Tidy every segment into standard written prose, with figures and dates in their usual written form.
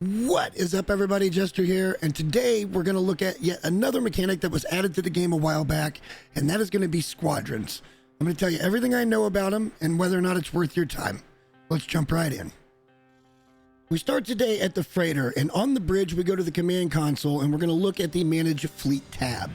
What is up, everybody? Jester here, and today we're going to look at yet another mechanic that was added to the game a while back, and that is going to be squadrons. I'm going to tell you everything I know about them and whether or not it's worth your time. Let's jump right in. We start today at the freighter, and on the bridge we go to the command console, and we're going to look at the Manage Fleet tab.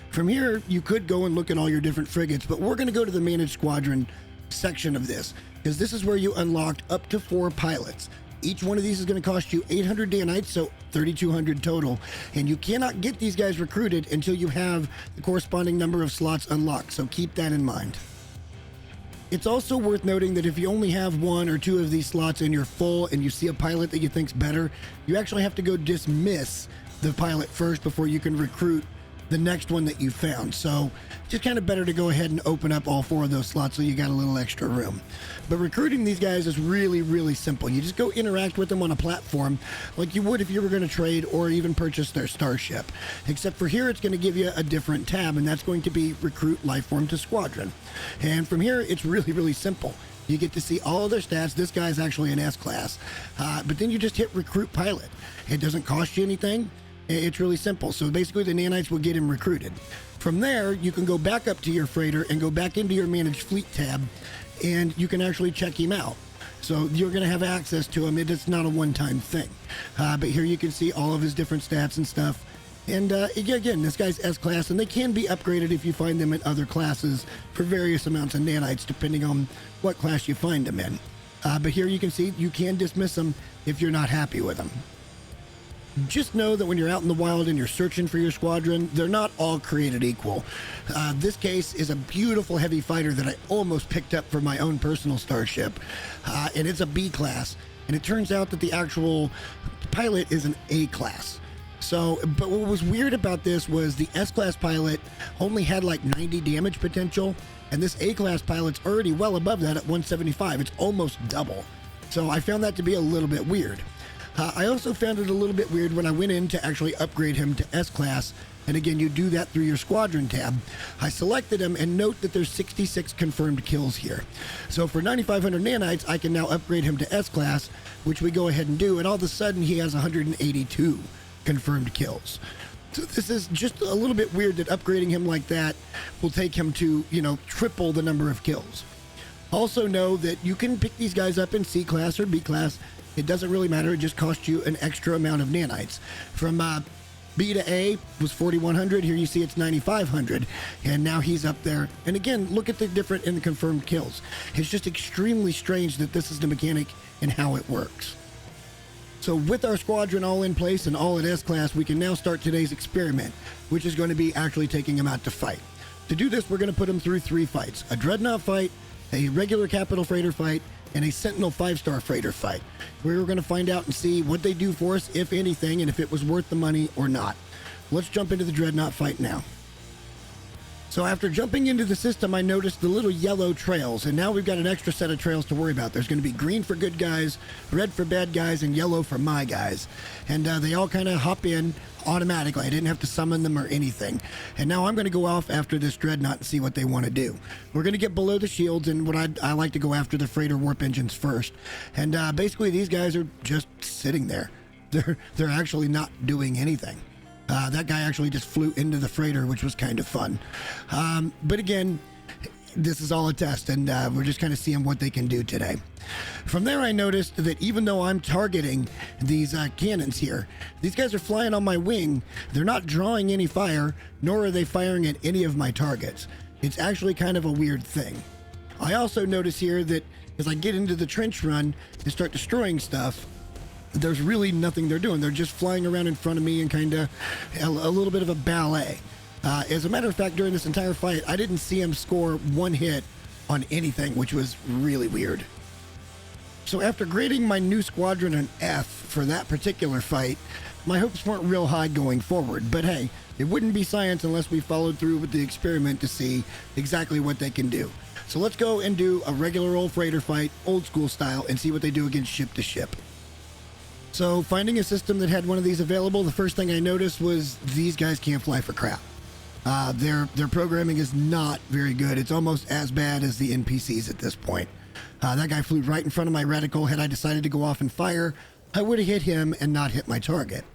From here, you could go and look at all your different frigates, but we're going to go to the Manage Squadron section of this, because this is where you unlocked up to 4 pilots. Each one of these is going to cost you 800 Danites, so 3,200 total. And you cannot get these guys recruited until you have the corresponding number of slots unlocked, so keep that in mind. It's also worth noting that if you only have 1 or 2 of these slots and you're full and you see a pilot that you think's better, you actually have to go dismiss the pilot first before you can recruit the next one that you found. So just kind of better to go ahead and open up all 4 of those slots so you got a little extra room. But recruiting these guys is really simple. You just go interact with them on a platform like you would if you were going to trade or even purchase their starship. Except for here, it's going to give you a different tab, and that's going to be Recruit Lifeform to Squadron. And from here, it's really simple. You get to see all of their stats. This guy's actually an S-class. But then you just hit Recruit Pilot. It doesn't cost you anything. It's really simple. So basically the nanites will get him recruited. From there, you can go back up to your freighter and go back into your Manage Fleet tab, and you can actually check him out. So you're going to have access to him. It's not a one-time thing. But here you can see all of his different stats and stuff. And again, this guy's S-class, and they can be upgraded if you find them in other classes for various amounts of nanites, depending on what class you find them in. But here you can see you can dismiss them if you're not happy with them. Just know that when you're out in the wild and you're searching for your squadron, they're not all created equal. This case is a beautiful heavy fighter that I almost picked up for my own personal starship, and it's a B class, and it turns out that the actual pilot is an A class. So, but what was weird about this was the S-class pilot only had like 90 damage potential, and this A-class pilot's already well above that at 175. It's almost double. So I found that to be a little bit weird. I also found it a little bit weird when I went in to actually upgrade him to S-Class, and again, you do that through your Squadron tab. I selected him, and note that there's 66 confirmed kills here. So for 9,500 nanites, I can now upgrade him to S-Class, which we go ahead and do, and all of a sudden he has 182 confirmed kills. So this is just a little bit weird that upgrading him like that will take him to, triple the number of kills. Also know that you can pick these guys up in C-Class or B-Class. It doesn't really matter. It just costs you an extra amount of nanites. From B to A was 4,100. Here you see it's 9,500. And now he's up there. And again, look at the difference in the confirmed kills. It's just extremely strange that this is the mechanic and how it works. So with our squadron all in place and all at S-Class, we can now start today's experiment, which is going to be actually taking him out to fight. To do this, we're going to put him through 3 fights. A Dreadnought fight, a regular Capital Freighter fight, and a Sentinel 5-star freighter fight. We're going to find out and see what they do for us, if anything, and if it was worth the money or not. Let's jump into the Dreadnought fight now. So after jumping into the system, I noticed the little yellow trails, and now we've got an extra set of trails to worry about. There's going to be green for good guys, red for bad guys, and yellow for my guys. And they all kind of hop in automatically. I didn't have to summon them or anything. And now I'm going to go off after this Dreadnought and see what they want to do. We're going to get below the shields, and what I like to go after the freighter warp engines first. And basically these guys are just sitting there. They're actually not doing anything. That guy actually just flew into the freighter, which was kind of fun. But again, this is all a test, and we're just kind of seeing what they can do today. From there, I noticed that even though I'm targeting these cannons here, these guys are flying on my wing. They're not drawing any fire, nor are they firing at any of my targets. It's actually kind of a weird thing. I also notice here that as I get into the trench run and start destroying stuff, there's really nothing they're doing. They're just flying around in front of me and kind of a little bit of a ballet. As a matter of fact, during this entire fight, I didn't see him score 1 hit on anything, which was really weird. So after grading my new squadron an F for that particular fight, my hopes weren't real high going forward. But hey, it wouldn't be science unless we followed through with the experiment to see exactly what they can do. So let's go and do a regular old freighter fight, old school style, and see what they do against ship to ship. So finding a system that had one of these available, the first thing I noticed was these guys can't fly for crap. Their programming is not very good. It's almost as bad as the NPCs at this point. That guy flew right in front of my reticle. Had I decided to go off and fire, I would have hit him and not hit my target.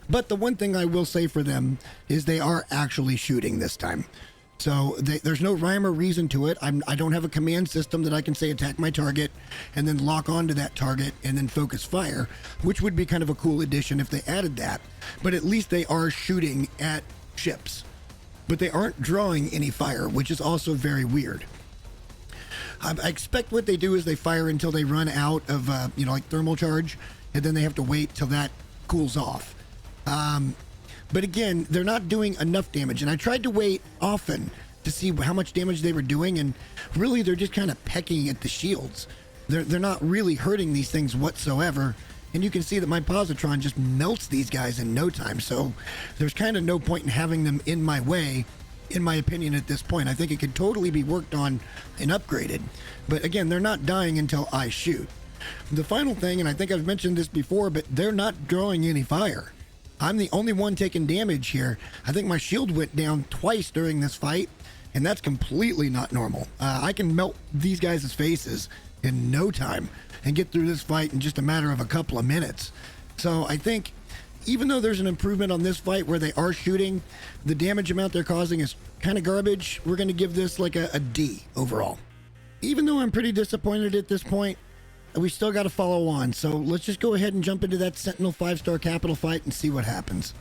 But the one thing I will say for them is they are actually shooting this time. So there's no rhyme or reason to it. I don't have a command system that I can say attack my target and then lock onto that target and then focus fire, which would be kind of a cool addition if they added that. But at least they are shooting at ships. But they aren't drawing any fire, which is also very weird. I expect what they do is they fire until they run out of, like thermal charge, and then they have to wait till that cools off. But again, they're not doing enough damage, and I tried to wait often to see how much damage they were doing, and really they're just kind of pecking at the shields. They're not really hurting these things whatsoever, and you can see that my positron just melts these guys in no time, so there's kind of no point in having them in my way, in my opinion, at this point. I think it could totally be worked on and upgraded, but again, they're not dying until I shoot. The final thing, and I think I've mentioned this before, but they're not drawing any fire. I'm the only one taking damage here. I think my shield went down twice during this fight, and that's completely not normal. I can melt these guys' faces in no time and get through this fight in just a matter of a couple of minutes. So I think even though there's an improvement on this fight where they are shooting, the damage amount they're causing is kind of garbage. We're going to give this like a D overall. Even though I'm pretty disappointed at this point, we still got to follow on, so let's just go ahead and jump into that Sentinel 5-star capital fight and see what happens.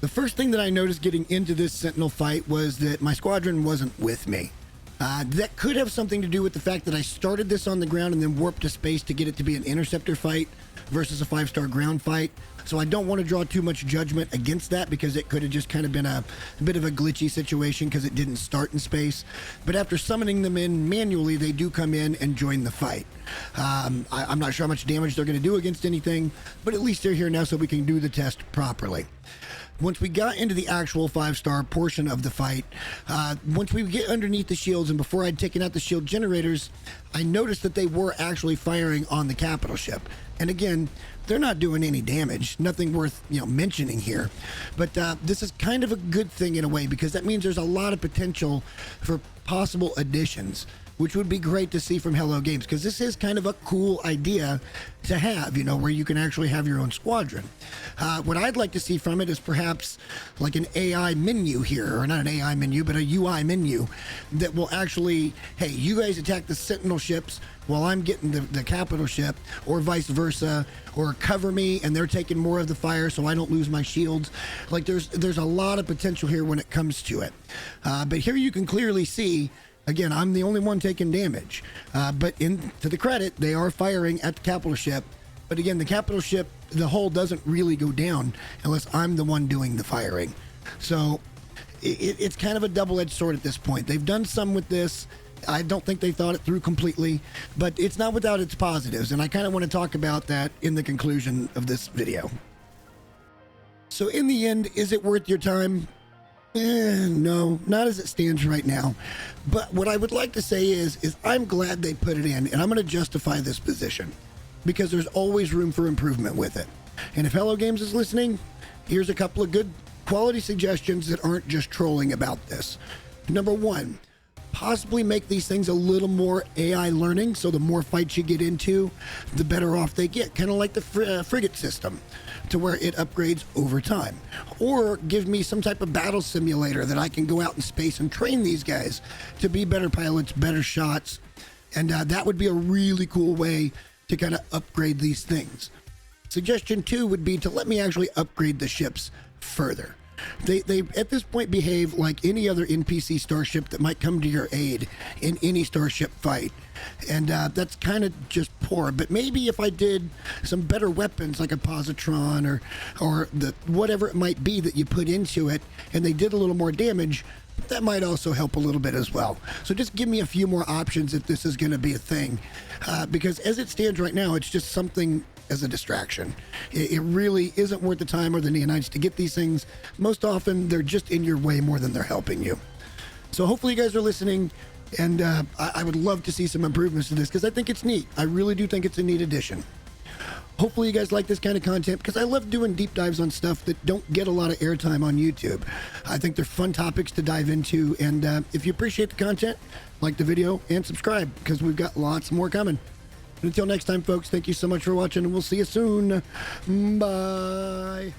The first thing that I noticed getting into this Sentinel fight was that my squadron wasn't with me. That could have something to do with the fact that I started this on the ground and then warped to space to get it to be an interceptor fight versus a 5-star ground fight. So I don't want to draw too much judgment against that because it could have just kind of been a bit of a glitchy situation because it didn't start in space. But after summoning them in manually, they do come in and join the fight. I'm not sure how much damage they're going to do against anything, but at least they're here now so we can do the test properly. Once we got into the actual 5-star portion of the fight, once we get underneath the shields and before I'd taken out the shield generators, I noticed that they were actually firing on the capital ship. And again, they're not doing any damage, nothing worth mentioning here. But this is kind of a good thing in a way because that means there's a lot of potential for possible additions, which would be great to see from Hello Games because this is kind of a cool idea to have, where you can actually have your own squadron. What I'd like to see from it is perhaps like an AI menu here, or not an AI menu, but a UI menu that will actually, hey, you guys attack the Sentinel ships while I'm getting the capital ship, or vice versa, or cover me and they're taking more of the fire so I don't lose my shields. Like there's a lot of potential here when it comes to it. But here you can clearly see, again, I'm the only one taking damage, but to the credit, they are firing at the capital ship. But again, the capital ship, the hull doesn't really go down unless I'm the one doing the firing. So it's kind of a double-edged sword at this point. They've done some with this. I don't think they thought it through completely, but it's not without its positives, and I kind of want to talk about that in the conclusion of this video. So in the end, is it worth your time? No, not as it stands right now. But what I would like to say is I'm glad they put it in, and I'm going to justify this position because there's always room for improvement with it. And if Hello Games is listening, here's a couple of good quality suggestions that aren't just trolling about this. Number one, possibly make these things a little more AI learning, so the more fights you get into, the better off they get, kind of like the frigate system, to where it upgrades over time. Or give me some type of battle simulator that I can go out in space and train these guys to be better pilots, better shots, and that would be a really cool way to kind of upgrade these things. Suggestion 2 would be to let me actually upgrade the ships further. They at this point behave like any other NPC starship that might come to your aid in any starship fight, and that's kind of just poor. But maybe if I did some better weapons like a positron or the whatever it might be that you put into it, and they did a little more damage, that might also help a little bit as well. So just give me a few more options if this is going to be a thing, because as it stands right now, it's just something as a distraction. It really isn't worth the time or the neonites to get these things. Most often, they're just in your way more than they're helping you. So hopefully you guys are listening, and I would love to see some improvements to this because I think it's neat. I really do think it's a neat addition. Hopefully you guys like this kind of content because I love doing deep dives on stuff that don't get a lot of airtime on YouTube. I think they're fun topics to dive into, and if you appreciate the content, like the video and subscribe because we've got lots more coming. Until next time, folks, thank you so much for watching, and we'll see you soon. Bye.